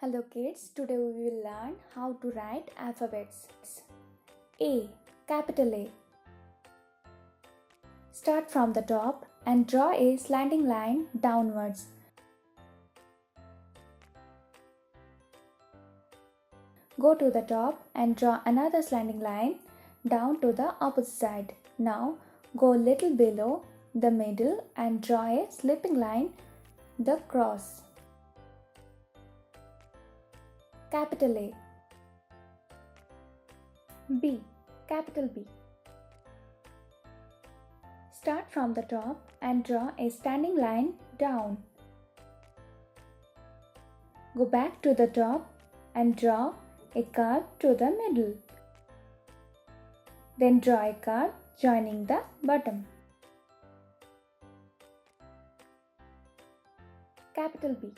Hello kids, today we will learn how to write alphabets. A. Capital A. Start from the top and draw a slanting line downwards. Go to the top and draw another slanting line down to the opposite side. Now go little below the middle and draw a slipping line, the cross. Capital A. B. Capital B. Start from the top and draw a standing line down. Go back to the top and draw a curve to the middle. Then draw a curve joining the bottom. Capital B.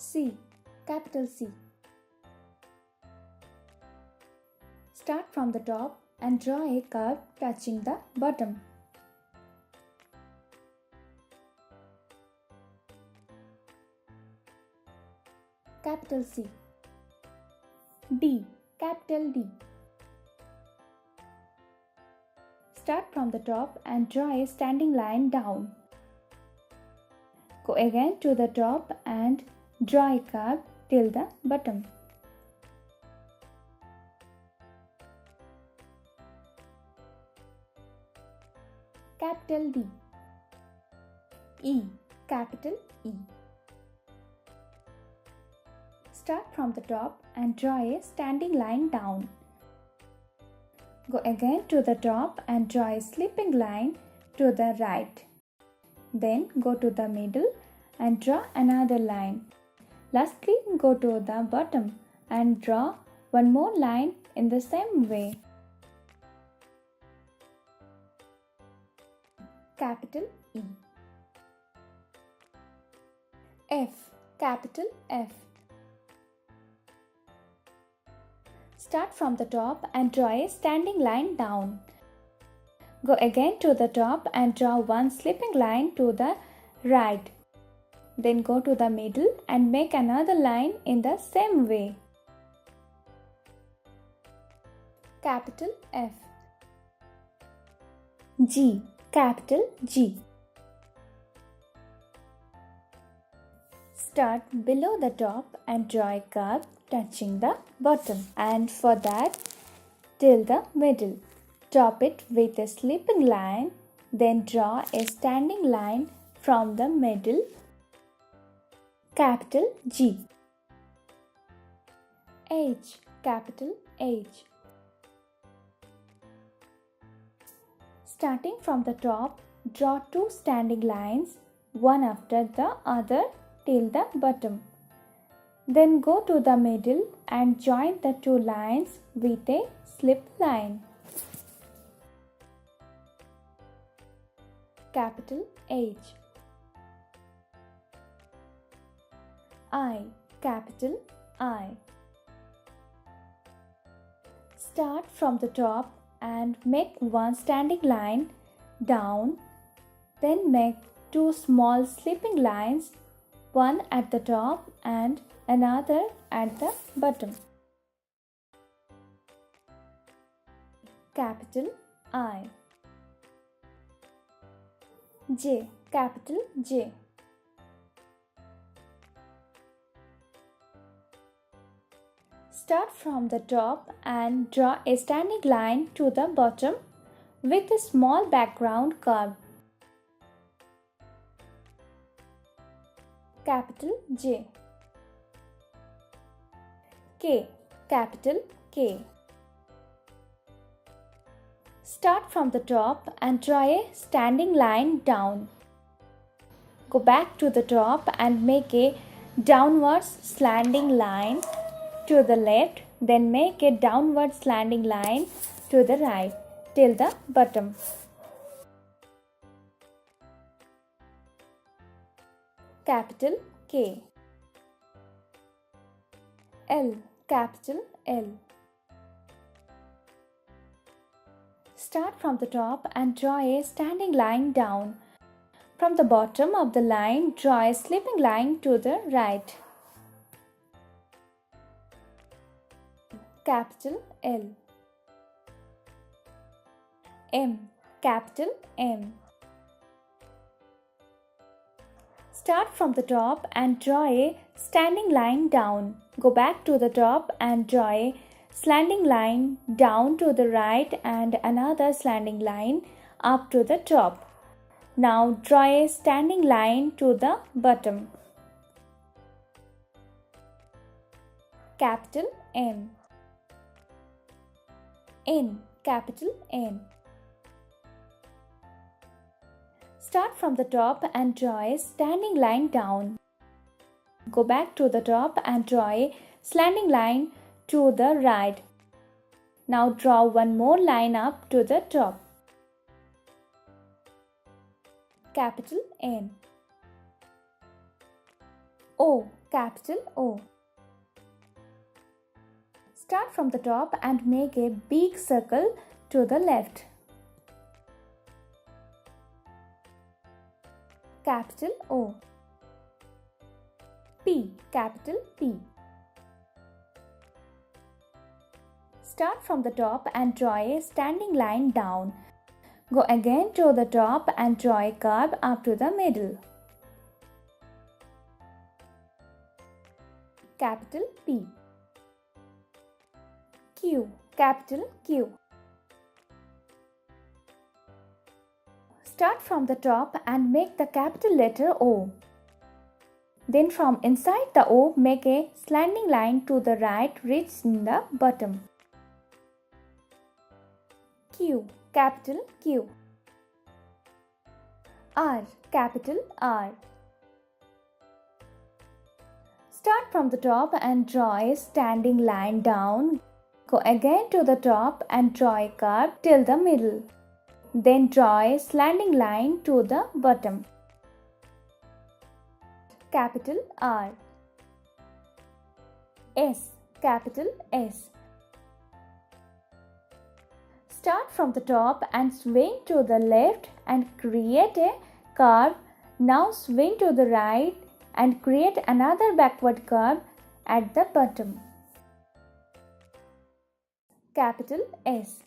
C. Capital C. Start from the top and draw a curve touching the bottom. Capital C. D. Capital D. Start from the top and draw a standing line down. Go again to the top and draw a curve till the bottom. Capital D. E. Capital E. Start from the top and draw a standing line down. Go again to the top and draw a slipping line to the right. Then go to the middle and draw another line. Lastly, go to the bottom and draw one more line in the same way. Capital E. F. Capital F. Start from the top and draw a standing line down. Go again to the top and draw one slipping line to the right. Then go to the middle and make another line in the same way. Capital F. G. Capital G. Start below the top and draw a curve touching the bottom, and for that till the middle. Top it with a slipping line, then draw a standing line from the middle. Capital G. H. Capital H. Starting from the top, draw two standing lines, one after the other till the bottom. Then go to the middle and join the two lines with a slip line. Capital H. I. Capital I. Start from the top and make one standing line down, then make two small slipping lines, one at the top and another at the bottom. Capital I. J. Capital J. Start from the top and draw a standing line to the bottom with a small background curve. Capital J. K. Capital K. Start from the top and draw a standing line down. Go back to the top and make a downwards slanting line to the left, then make a downward slanting line to the right till the bottom. Capital K. L. Capital L. Start from the top and draw a standing line down. From the bottom of the line, draw a slipping line to the right. Capital L. M. Capital M. Start from the top and draw a standing line down. Go back to the top and draw a slanting line down to the right and another slanting line up to the top. Now draw a standing line to the bottom. Capital M. N. Capital N. Start from the top and draw a standing line down. Go back to the top and draw a slanting line to the right. Now draw one more line up to the top. Capital N. O. Capital O. Start from the top and make a big circle to the left. Capital O. P. Capital P. Start from the top and draw a standing line down. Go again to the top and draw a curve up to the middle. Capital P. Q. Capital Q. Start from the top and make the capital letter O. Then from inside the O, make a slanting line to the right, reaching the bottom. Q. Capital Q. R. Capital R. Start from the top and draw a standing line down. Go again to the top and draw a curve till the middle. Then draw a slanting line to the bottom. Capital R. S. Capital S. Start from the top and swing to the left and create a curve. Now swing to the right and create another backward curve at the bottom. Capital S.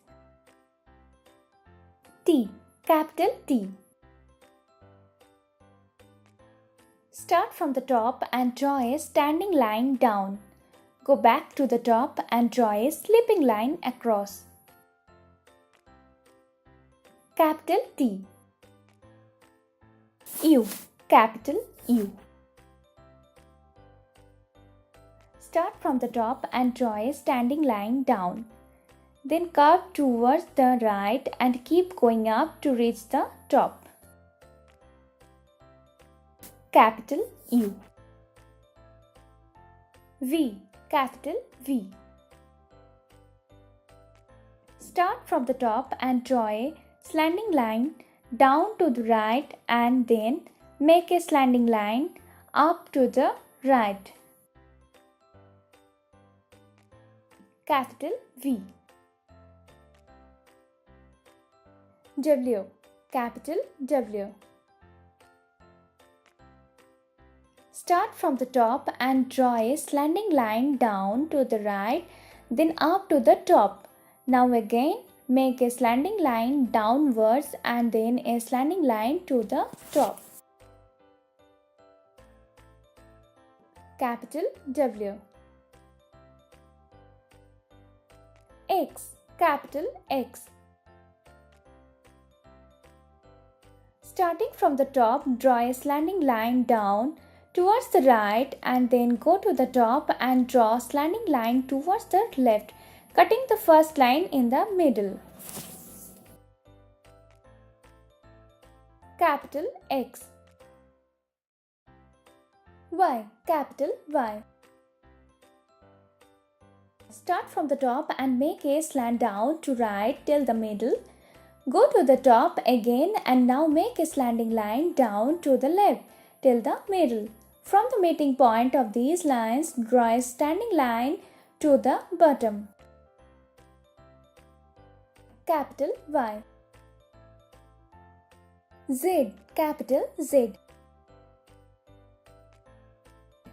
T. Capital T. Start from the top and draw a standing line down. Go back to the top and draw a slipping line across. Capital T. U. Capital U. Start from the top and draw a standing line down. Then curve towards the right and keep going up to reach the top. Capital U. V. Capital V. Start from the top and draw a slanting line down to the right and then make a slanting line up to the right. Capital V. W. Capital W. Start from the top and draw a slanting line down to the right, then up to the top. Now again make a slanting line downwards and then a slanting line to the top. Capital W. X. Capital X. Starting from the top, draw a slanting line down towards the right and then go to the top and draw a slanting line towards the left, cutting the first line in the middle. Capital X. Y. Capital Y. Start from the top and make a slant down to right till the middle. Go to the top again and now make a slanting line down to the left till the middle. From the meeting point of these lines, draw a standing line to the bottom. Capital Y. Z, capital Z.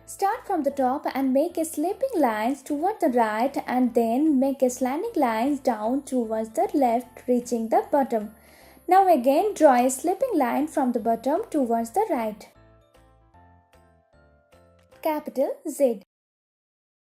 Start from the top and make a slipping lines toward the right and then make a slanting lines down towards the left reaching the bottom. Now again draw a slipping line from the bottom towards the right. Capital Z.